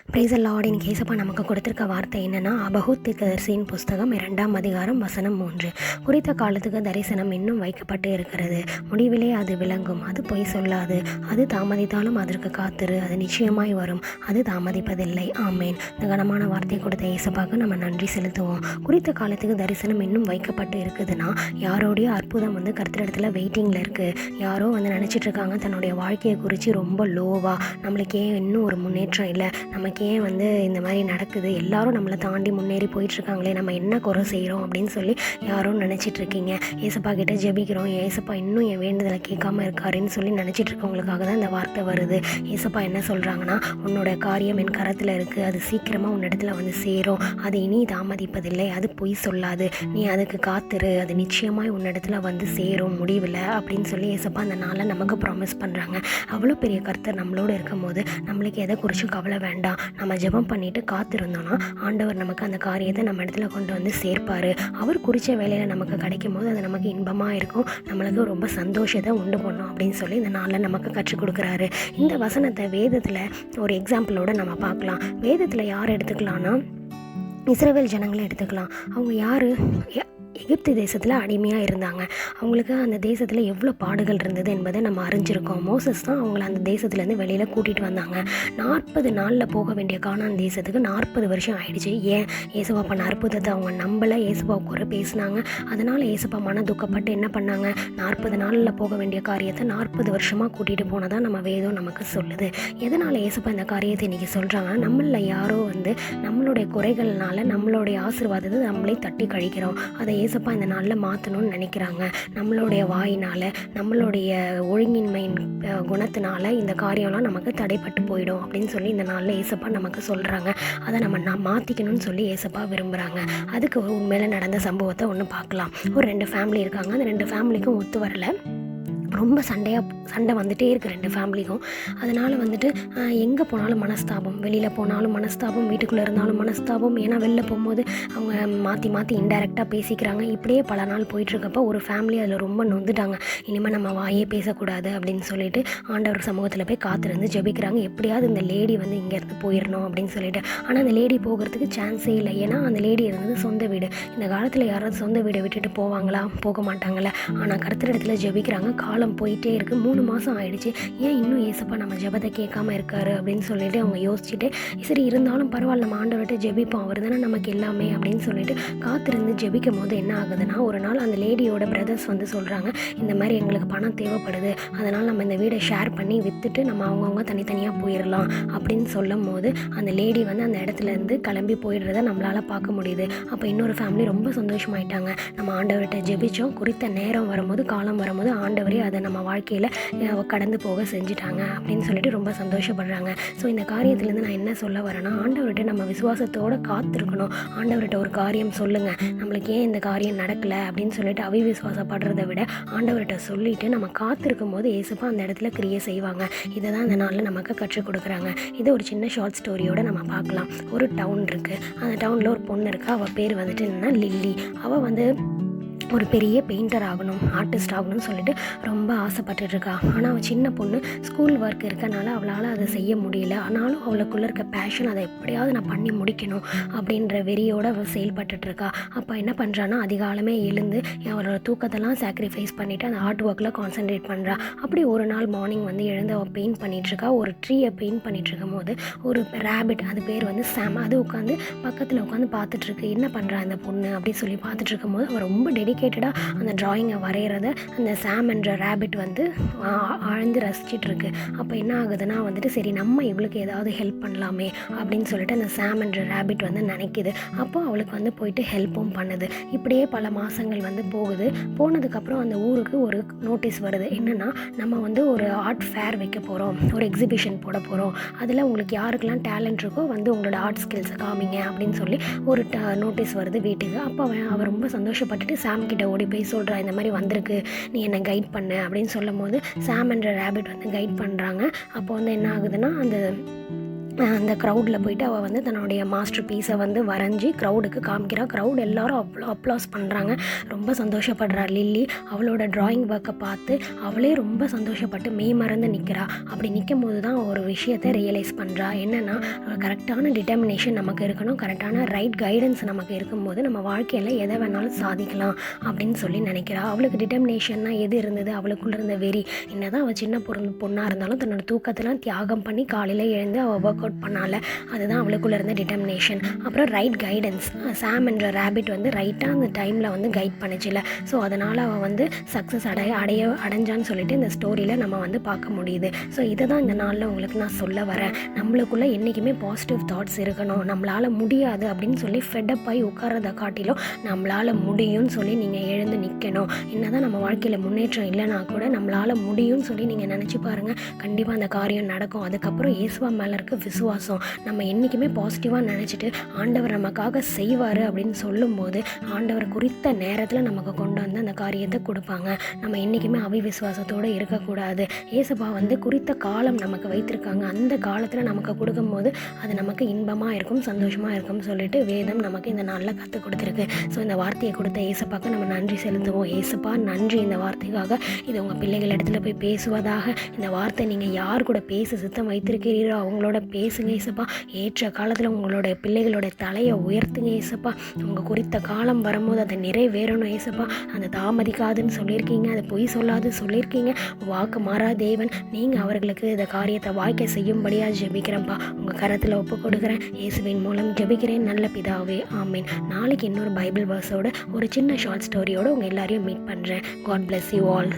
Praise the Lord. இன்னைக்கு ஏசப்பா நமக்கு கொடுத்திருக்க வார்த்தை என்னன்னா, ஆபகூத் தீர்க்கதரிசியின் புஸ்தகம் 2ஆம் அதிகாரம் வசனம் 3. குறித்த காலத்துக்கு தரிசனம் இன்னும் வைக்கப்பட்டு இருக்கிறது, முடிவிலே அது விளங்கும், அது பொய் சொல்லாது, அது தாமதித்தாலும் அதற்கு காத்திரு, அது நிச்சயமாய் வரும், அது தாமதிப்பதில்லை. ஆமேன். இந்த கனமான வார்த்தையை கொடுத்த ஏசப்பாக்கு நம்ம நன்றி செலுத்துவோம். குறித்த காலத்துக்கு தரிசனம் இன்னும் வைக்கப்பட்டு இருக்குதுன்னா, யாரோடைய அற்புதம் கர்த்தரிடத்துல வெயிட்டிங்கில் இருக்குது. யாரோ நினச்சிட்டு இருக்காங்க தன்னுடைய வாழ்க்கையை குறித்து ரொம்ப லோவாக, நம்மளுக்கு ஏன் இன்னும் ஒரு முன்னேற்றம் இல்லை, நமக்கு ஏன் இந்த மாதிரி நடக்குது, எல்லாரும் நம்மளை தாண்டி முன்னேறி போயிட்டுருக்காங்களே, நம்ம என்ன குறை செய்கிறோம் அப்படின்னு சொல்லி யாரும் நினச்சிட்டு இருக்கீங்க. ஏசப்பா கிட்டே ஜெபிக்கிறோம், ஏசப்பா இன்னும் என் வேண்டுதலை கேட்காம இருக்காருன்னு சொல்லி நினச்சிட்டு இருக்கவங்களுக்காக தான் இந்த வார்த்தை வருது. ஏசப்பா என்ன சொல்கிறாங்கன்னா, உன்னோட காரியம் என் கரத்தில் இருக்குது, அது சீக்கிரமாக உன்னிடத்துல சேரும், அது இனி தாமதிப்பதில்லை, அது பொய் சொல்லாது, நீ அதுக்கு காத்துரு, அது நிச்சயமாய் உன்னிடத்துல சேரும் முடிவில் அப்படின்னு சொல்லி ஏசப்பா அந்த நாளில் நமக்கு ப்ராமிஸ் பண்ணுறாங்க. அவ்வளோ பெரிய கர்த்தர் நம்மளோடு இருக்கும் போது நம்மளுக்கு எதை குறிச்சும் கவலை வேண்டாம். நம்ம ஜெபம் பண்ணிட்டு காத்திருந்தோம்னா ஆண்டவர் நமக்கு அந்த காரியத்தை நம்ம இடத்துல கொண்டு சேர்ப்பார். அவர் குறித்த வேலையில் நமக்கு கிடைக்கும் போது அது நமக்கு இன்பமாக இருக்கும், நம்மளுக்கு ரொம்ப சந்தோஷத்தை உண்டு பண்ணும் அப்படின்னு சொல்லி இந்த நாளில் நமக்கு கற்றுக் கொடுக்குறாரு. இந்த வசனத்தை வேதத்தில் ஒரு எக்ஸாம்பிளோட நம்ம பார்க்கலாம். வேதத்தில் யார் எடுத்துக்கலாம்னா, இஸ்ரவேல் ஜனங்களை எடுத்துக்கலாம். அவங்க யார்? எகிப்து தேசத்தில் அடிமையாக இருந்தாங்க. அவங்களுக்கு அந்த தேசத்தில் எவ்வளோ பாடுகள் இருந்தது என்பதை நம்ம அறிஞ்சிருக்கோம். மோசஸ் தான் அவங்கள அந்த தேசத்துலேருந்து வெளியில் கூட்டிகிட்டு வந்தாங்க. 40 நாளில் போக வேண்டிய கானான் தேசத்துக்கு 40 வருஷம் ஆயிடுச்சு. ஏன்? ஏசப்பா பண்ண அற்புதத்தை அவங்க நம்பலை, ஏசப்பா குறை பேசினாங்க. அதனால் ஏசப்பா மன துக்கப்பட்டு என்ன பண்ணாங்க, 40 நாளில் போக வேண்டிய காரியத்தை 40 வருஷமாக கூட்டிகிட்டு போனதான் நம்ம வேதம் நமக்கு சொல்லுது. எதனால் ஏசப்பா இந்த காரியத்தை இன்றைக்கி சொல்கிறாங்கன்னா, நம்மளில் யாரோ நம்மளுடைய குறைகள்னால நம்மளுடைய ஆசீர்வாதத்தை நம்மளே தட்டி கழிக்கிறோம். அதை ஏசப்பா இந்த நாளில் மாற்றணும்னு நினைக்கிறாங்க. நம்மளுடைய வாயினால், நம்மளுடைய ஒழுங்கின்மையின் குணத்தினால இந்த காரியம்லாம் நமக்கு தடைப்பட்டு போயிடும் அப்படின்னு சொல்லி இந்த நாளில் ஏசப்பா நமக்கு சொல்கிறாங்க. அதை நம்ம மாற்றிக்கணும்னு சொல்லி ஏசப்பா விரும்புகிறாங்க. அதுக்கு உண்மையில நடந்த சம்பவத்தை ஒன்று பார்க்கலாம். ஒரு 2 ஃபேமிலி இருக்காங்க. அந்த 2 ஃபேமிலிக்கும் ஒத்து வரலை. ரொம்ப சண்டை வந்துகிட்டே இருக்குது 2 ஃபேமிலிக்கும். அதனால் எங்கே போனாலும் மனஸ்தாபம், வெளியில் போனாலும் மனஸ்தாபம், வீட்டுக்குள்ளே இருந்தாலும் மனஸ்தாபம். ஏன்னா வெளில போகும்போது அவங்க மாற்றி இன்டைரக்டாக பேசிக்கிறாங்க. இப்படியே பல நாள் போயிட்டுருக்கப்போ ஒரு ஃபேமிலி அதில் ரொம்ப நொந்துட்டாங்க. இனிமேல் நம்ம வாயே பேசக்கூடாது அப்படின்னு சொல்லிட்டு ஆண்டவர் சமூகத்தில் போய் காத்திருந்து ஜெபிக்கிறாங்க. எப்படியாவது இந்த லேடி இங்கேருந்து போயிடணும் அப்படின்னு சொல்லிட்டு. ஆனால் அந்த லேடி போகிறதுக்கு சான்ஸே இல்லை. ஏன்னா அந்த லேடி இருந்தது சொந்த வீடு. இந்த காலத்தில் யாராவது சொந்த வீடை விட்டுட்டு போவாங்களா? போக மாட்டாங்களே. ஆனால் கர்த்தரிடத்துல ஜெபிக்கிறாங்க. காலம் போயிட்டே இருக்குது. 3 மாதம் ஆயிடுச்சு. ஏன் இன்னும் ஏசப்பா நம்ம ஜெபத்தை கேட்காம இருக்காரு அப்படின்னு சொல்லிட்டு அவங்க யோசிச்சுட்டு, சரி இருந்தாலும் பரவாயில்ல, நம்ம ஆண்டவர்கிட்ட ஜெபிப்போம், அவர் தானே நமக்கு எல்லாமே அப்படின்னு சொல்லிட்டு காத்திருந்து ஜெபிக்கும் போது என்ன ஆகுதுன்னா, ஒரு நாள் அந்த லேடியோட பிரதர்ஸ் சொல்கிறாங்க, இந்த மாதிரி எங்களுக்கு பணம் தேவைப்படுது, அதனால் நம்ம இந்த வீடை ஷேர் பண்ணி விற்றுட்டு நம்ம அவங்கவுங்க தனித்தனியாக போயிடலாம் அப்படின்னு சொல்லும் போது அந்த லேடி அந்த இடத்துலேருந்து கிளம்பி போயிடுறத நம்மளால் பார்க்க முடியுது. அப்போ இன்னொரு ஃபேமிலி ரொம்ப சந்தோஷமாயிட்டாங்க. நம்ம ஆண்டவர்கிட்ட ஜெபிச்சோம், குறித்த நேரம் வரும்போது, காலம் வரும்போது ஆண்டவரே அதை நம்ம வாழ்க்கையில் கடந்து போக செஞ்சுட்டாங்க அப்படின்னு சொல்லிட்டு ரொம்ப சந்தோஷப்படுறாங்க. ஸோ இந்த காரியத்துலேருந்து நான் என்ன சொல்ல வரேன்னா, ஆண்டவர்கிட்ட நம்ம விசுவாசத்தோடு காத்திருக்கணும். ஆண்டவர்கிட்ட ஒரு காரியம் சொல்லுங்கள், நம்மளுக்கு ஏன் இந்த காரியம் நடக்கலை அப்படின்னு சொல்லிட்டு அவிவிசுவாசப்படுறதை விட ஆண்டவர்கிட்ட சொல்லிவிட்டு நம்ம காத்திருக்கும் போது ஏசப்பா அந்த இடத்துல கிரியை செய்வாங்க. இதை தான் இந்த நாளில் நமக்கு கற்றுக் கொடுக்குறாங்க. இது ஒரு சின்ன ஷார்ட் ஸ்டோரியோடு நம்ம பார்க்கலாம். ஒரு டவுன் இருக்குது. அந்த டவுனில் ஒரு பொண்ணு இருக்குது. அவள் பேர் என்னன்னா லில்லி. அவள் ஒரு பெரிய பெயிண்டர் ஆகணும், ஆர்டிஸ்ட் ஆகணும்னு சொல்லிட்டு ரொம்ப ஆசைப்பட்டுருக்கா. ஆனால் அவள் சின்ன பொண்ணு, ஸ்கூல் ஒர்க் இருக்கனால அவளால் அதை செய்ய முடியல. ஆனாலும் அவளுக்குள்ளே இருக்க பேஷன், அதை எப்படியாவது நான் பண்ணி முடிக்கணும் அப்படின்ற வெறியோடு அவள் செயல்பட்டுருக்கா. அப்போ என்ன பண்ணுறான்னா, அதிகாலமே எழுந்து அவளோட தூக்கத்தெல்லாம் சாக்ரிஃபைஸ் பண்ணிவிட்டு அந்த ஆர்ட் ஒர்க்கில் கான்சன்ட்ரேட் பண்ணுறா. அப்படி ஒரு நாள் மார்னிங் எழுந்து அவள் பெயிண்ட் பண்ணிகிட்ருக்கா. ஒரு ட்ரீயை பெயிண்ட் பண்ணிகிட்ருக்கும் போது ஒரு ரேபிட், அது பேர் சாம், அது உட்காந்து பக்கத்தில் உட்காந்து பார்த்துட்ருக்கு. என்ன பண்ணுறா இந்த பொண்ணு அப்படின்னு சொல்லி பார்த்துட்ருக்கும் போது அவள் ரொம்ப டெடிக்கேட்டடாக அந்த ட்ராயிங்கை வரைகிறத அந்த சாம் என்ற ரேபிட் ஆழ்ந்து ரசிச்சிட்ருக்கு. அப்போ என்ன ஆகுதுன்னா சரி நம்ம இவளுக்கு ஏதாவது ஹெல்ப் பண்ணலாமே அப்படின்னு சொல்லிட்டு அந்த சாம் என்ற ரேபிட் நினைக்குது. அப்போ அவளுக்கு போயிட்டு ஹெல்ப்பும் பண்ணுது. இப்படியே பல மாதங்கள் போகுது. போனதுக்கப்புறம் அந்த ஊருக்கு ஒரு நோட்டீஸ் வருது. என்னென்னா, நம்ம ஒரு ஆர்ட் ஃபேர் வைக்க போகிறோம், ஒரு எக்ஸிபிஷன் போட போகிறோம், அதில் உங்களுக்கு யாருக்கெல்லாம் டேலண்ட் இருக்கோ உங்களோட ஆர்ட் ஸ்கில்ஸை காமிங்க அப்படின்னு சொல்லி ஒரு நோட்டீஸ் வருது வீட்டுக்கு. அப்போ அவள் ரொம்ப சந்தோஷப்பட்டுட்டு சாம் கிட்ட ஓடி போய் சொல்கிறா, இந்த மாதிரி வந்திருக்கு, நீ என்னை கைட் பண்ணு அப்படின்னு சொல்லும் போது சாம் என்ற ரேபிட் கைட் பண்ணுறாங்க. அப்போ என்ன ஆகுதுன்னா, அந்த அந்த க்ரௌடில் போயிட்டு அவள் வந்து தன்னுடைய மாஸ்டர் பீஸை வந்து வரைஞ்சி க்ரௌடுக்கு காமிக்கிறா. க்ரௌட் எல்லாரும் அவ்வளோ அப்ளாஸ் பண்ணுறாங்க. ரொம்ப சந்தோஷப்படுறா லில்லி. அவளோட ட்ராயிங் ஒர்க்கை பார்த்து அவளே ரொம்ப சந்தோஷப்பட்டு மெய் மறந்து நிற்கிறா. அப்படி நிற்கும் போது தான் ஒரு விஷயத்தை ரியலைஸ் பண்ணுறா. என்னென்னா, கரெக்டான டிட்டர்மினேஷன் நமக்கு இருக்கணும், கரெக்டான ரைட் கைடன்ஸ் நமக்கு இருக்கும்போது நம்ம வாழ்க்கையில் எதை வேணாலும் சாதிக்கலாம் அப்படின்னு சொல்லி நினைக்கிறா. அவளுக்கு டிட்டர்மினேஷன்னா எது இருந்தது? அவளுக்குள்ள இருந்த வெறி. என்னதான் அவள் சின்ன பொண்ணாக இருந்தாலும் தன்னோட தூக்கத்தெல்லாம் தியாகம் பண்ணி காலையில் எழுந்து அவள் ஒர்க் அவுட் பண்ணால, அதுதான் அவளுக்குள்ள இருந்த டிட்டர்மினேஷன். அப்புறம் ரைட் கைடன்ஸ். சாம் என்ற ரேபிட் வந்து ரைட்டாக அந்த டைமில் வந்து கைட் பண்ணிச்சில்ல. ஸோ அதனால் அவள் வந்து சக்ஸஸ் அடைஞ்சான்னு சொல்லிட்டு இந்த ஸ்டோரியில் நம்ம வந்து பார்க்க முடியுது. ஸோ இதை தான் இந்த நாளில் உங்களுக்கு நான் சொல்ல வரேன். நம்மளுக்குள்ளே என்றைக்குமே பாசிட்டிவ் தாட்ஸ் இருக்கணும். நம்மளால் முடியாது அப்படின்னு சொல்லி ஃபெட்டப் ஆகி உட்காரதை காட்டிலும் நம்மளால் முடியும்னு சொல்லி நீங்கள் எழுந்து நிற்கணும். என்னதான் நம்ம வாழ்க்கையில் முன்னேற்றம் இல்லைனா கூட நம்மளால் முடியும்னு சொல்லி நீங்கள் நினச்சி பாருங்கள், கண்டிப்பாக அந்த காரியம் நடக்கும். அதுக்கப்புறம் இயேசுவா மேலே இருக்க விசுவாசம். நம்ம என்றைக்குமே பாசிட்டிவாக நினச்சிட்டு ஆண்டவர் நமக்காக செய்வார் அப்படின்னு சொல்லும்போது ஆண்டவர் குறித்த நேரத்தில் நமக்கு கொண்டு வந்து அந்த காரியத்தை கொடுப்பாங்க. நம்ம என்றைக்குமே அவிவிசுவாசத்தோடு இருக்கக்கூடாது. ஏசப்பா வந்து குறித்த காலம் நமக்கு வைத்திருக்காங்க. அந்த காலத்தில் நமக்கு கொடுக்கும்போது அது நமக்கு இன்பமாக இருக்கும், சந்தோஷமாக இருக்கும்னு சொல்லிட்டு வேதம் நமக்கு இந்த நாளில் கற்றுக் கொடுத்துருக்கு. ஸோ இந்த வார்த்தையை கொடுத்த ஏசப்பாக்கு நம்ம நன்றி செலுத்துவோம். ஏசப்பா நன்றி இந்த வார்த்தைக்காக. இது உங்கள் பிள்ளைகள் இடத்துல போய் பேசுவதாக. இந்த வார்த்தை நீங்கள் யார் கூட பேச சித்தம் வைத்திருக்கிறீரோ அவங்களோட பேசுங்க ஏசப்பா. ஏற்ற காலத்தில் உங்களோட பிள்ளைகளோட தலையை உயர்த்துங்க ஏசப்பா. உங்கள் குறித்த காலம் வரும்போது அதை நிறைவேறணும் ஏசப்பா. அந்த தாமதிக்காதுன்னு சொல்லியிருக்கீங்க, அதை பொய் சொல்லாது சொல்லியிருக்கீங்க. வாக்கு மாறா தேவன், நீங்கள் அவர்களுக்கு இந்த காரியத்தை வாய்க்க செய்யும்படியாக ஜெபிக்கிறேன்ப்பா. உங்கள் கரத்தில் ஒப்பு கொடுக்குறேன். இயேசுவின் மூலம் ஜெபிக்கிறேன் நல்ல பிதாவே, ஆமீன். நாளைக்கு இன்னொரு பைபிள் வேர்ஸோட ஒரு சின்ன ஷார்ட் ஸ்டோரியோடு உங்கள் எல்லாரையும் மீட் பண்ணுறேன். God bless you all.